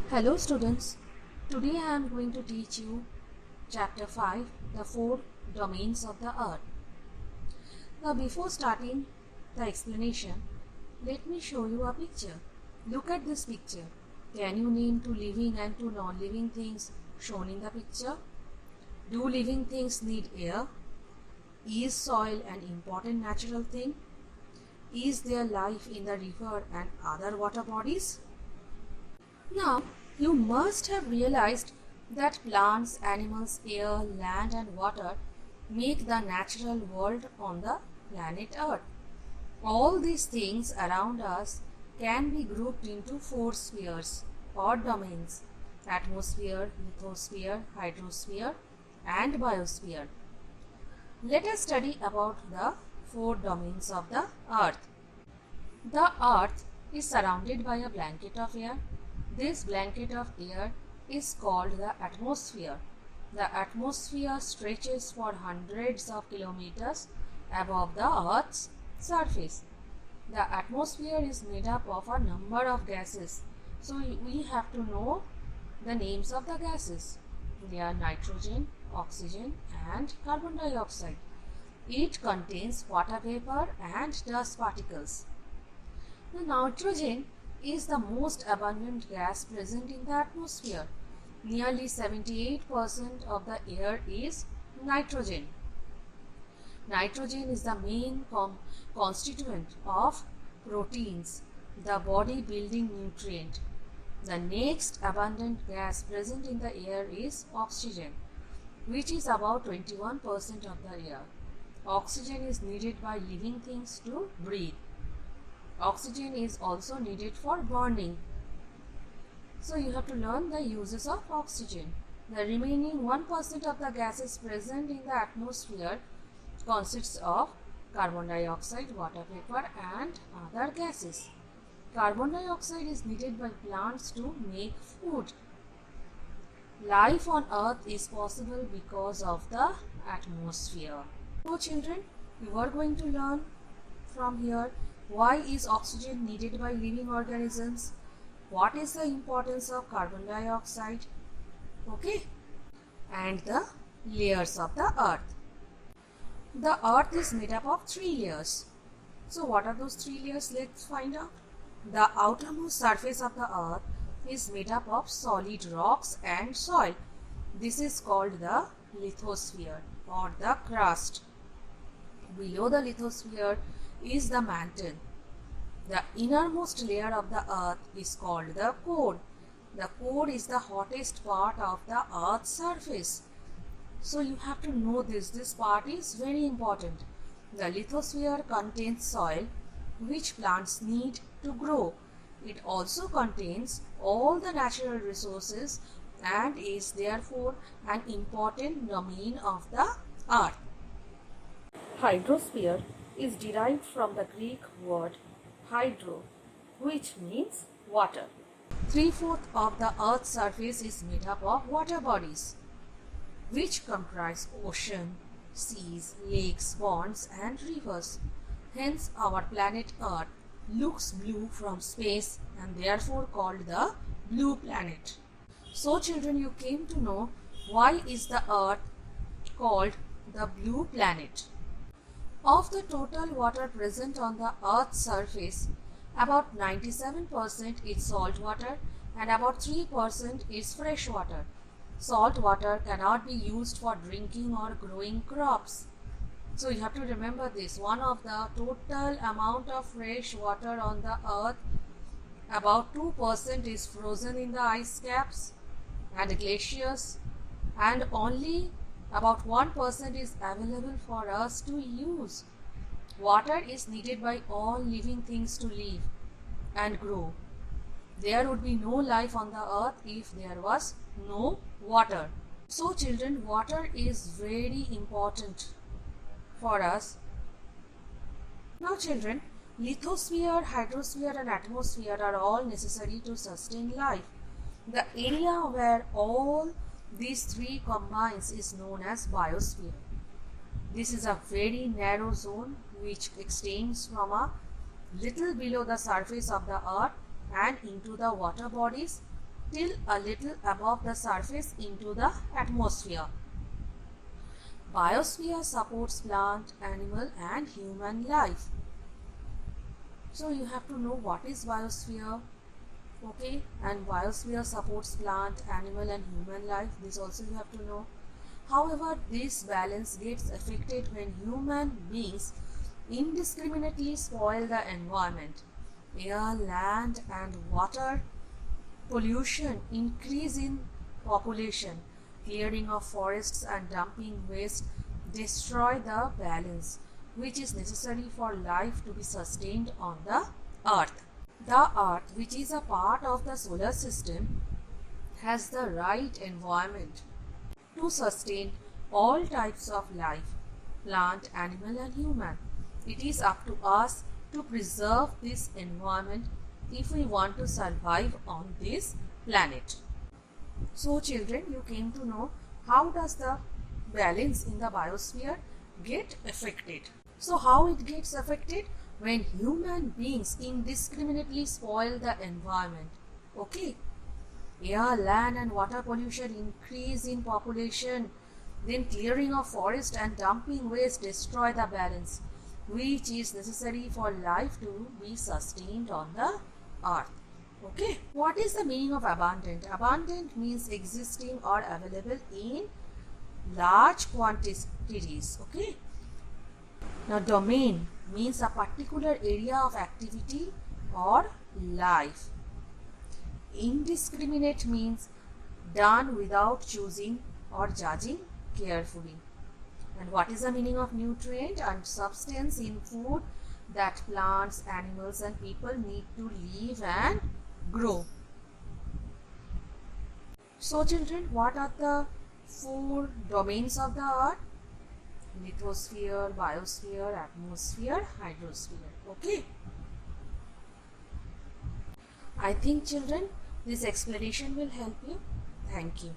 Hello students, today I am going to teach you chapter 5, the 4 domains of the earth. Now before starting the explanation, let me show you a picture. Look at this picture. Can you name two living and two non-living things shown in the picture? Do living things need air? Is soil an important natural thing? Is there life in the river and other water bodies? Now, you must have realized that plants, animals, air, land and water make the natural world on the planet Earth. All these things around us can be grouped into 4 spheres or domains: atmosphere, lithosphere, hydrosphere and biosphere. Let us study about the 4 domains of the Earth. The Earth is surrounded by a blanket of air. This blanket of air is called the atmosphere. The atmosphere stretches for hundreds of kilometers above the Earth's surface. The atmosphere is made up of a number of gases. So we have to know the names of the gases. They are nitrogen, oxygen and carbon dioxide. It contains water vapor and dust particles. The nitrogen is the most abundant gas present in the atmosphere. Nearly 78% of the air is nitrogen. Nitrogen is the main constituent of proteins, the body building nutrient. The next abundant gas present in the air is oxygen, which is about 21% of the air. Oxygen is needed by living things to breathe. Oxygen is also needed for burning. So you have to learn the uses of oxygen. The remaining 1% of the gases present in the atmosphere consists of carbon dioxide, water vapor and other gases. Carbon dioxide is needed by plants to make food. Life on Earth is possible because of the atmosphere. So children, you are going to learn from here: why is oxygen needed by living organisms? What is the importance of carbon dioxide? Okay? And the layers of the earth. The earth is made up of 3 layers. So what are those 3 layers? Let's find out. The outermost surface of the earth is made up of solid rocks and soil. This is called the lithosphere or the crust. Below the lithosphere is the mantle. The innermost layer of the earth is called the core. The core is the hottest part of the earth's surface. So you have to know this. This part is very important. The lithosphere contains soil which plants need to grow. It also contains all the natural resources and is therefore an important domain of the earth. Hydrosphere is derived from the Greek word hydro, which means water. 3/4 of the earth's surface is made up of water bodies, which comprise ocean, seas, lakes, ponds and rivers. Hence our planet Earth looks blue from space and therefore called the blue planet. So children, you came to know why is the Earth called the blue planet. Of the total water present on the Earth's surface, about 97% is salt water and about 3% is fresh water. Salt water cannot be used for drinking or growing crops. So you have to remember this. One of the total amount of fresh water on the earth, about 2% is frozen in the ice caps and glaciers, and only about 1% is available for us to use. Water is needed by all living things to live and grow. There would be no life on the earth if there was no water. So children, water is very important for us. Now children, lithosphere, hydrosphere and atmosphere are all necessary to sustain life. The area where all these 3 combines is known as biosphere. This is a very narrow zone which extends from a little below the surface of the earth and into the water bodies till a little above the surface into the atmosphere. Biosphere supports plant, animal and human life. So you have to know what is biosphere, okay, and biosphere supports plant, animal and human life. This also you have to know. However, this balance gets affected when human beings indiscriminately spoil the environment. Air, land and water pollution, increase in population, clearing of forests and dumping waste destroy the balance which is necessary for life to be sustained on the earth. The earth, which is a part of the solar system, has the right environment to sustain all types of life, plant, animal and human. It is up to us to preserve this environment if we want to survive on this planet. So children, you came to know how does the balance in the biosphere get affected. So how it gets affected? When human beings indiscriminately spoil the environment. Okay. Air, land and water pollution, increase in population, then clearing of forest and dumping waste destroy the balance which is necessary for life to be sustained on the earth. Okay. What is the meaning of abundant? Abundant means existing or available in large quantities. Okay. Now domain means a particular area of activity or life. Indiscriminate means done without choosing or judging carefully. And what is the meaning of nutrient? And substance in food that plants, animals and people need to live and grow. So children, what are the 4 domains of the earth? Lithosphere, biosphere, atmosphere, hydrosphere. Okay. I think children, this explanation will help you. Thank you.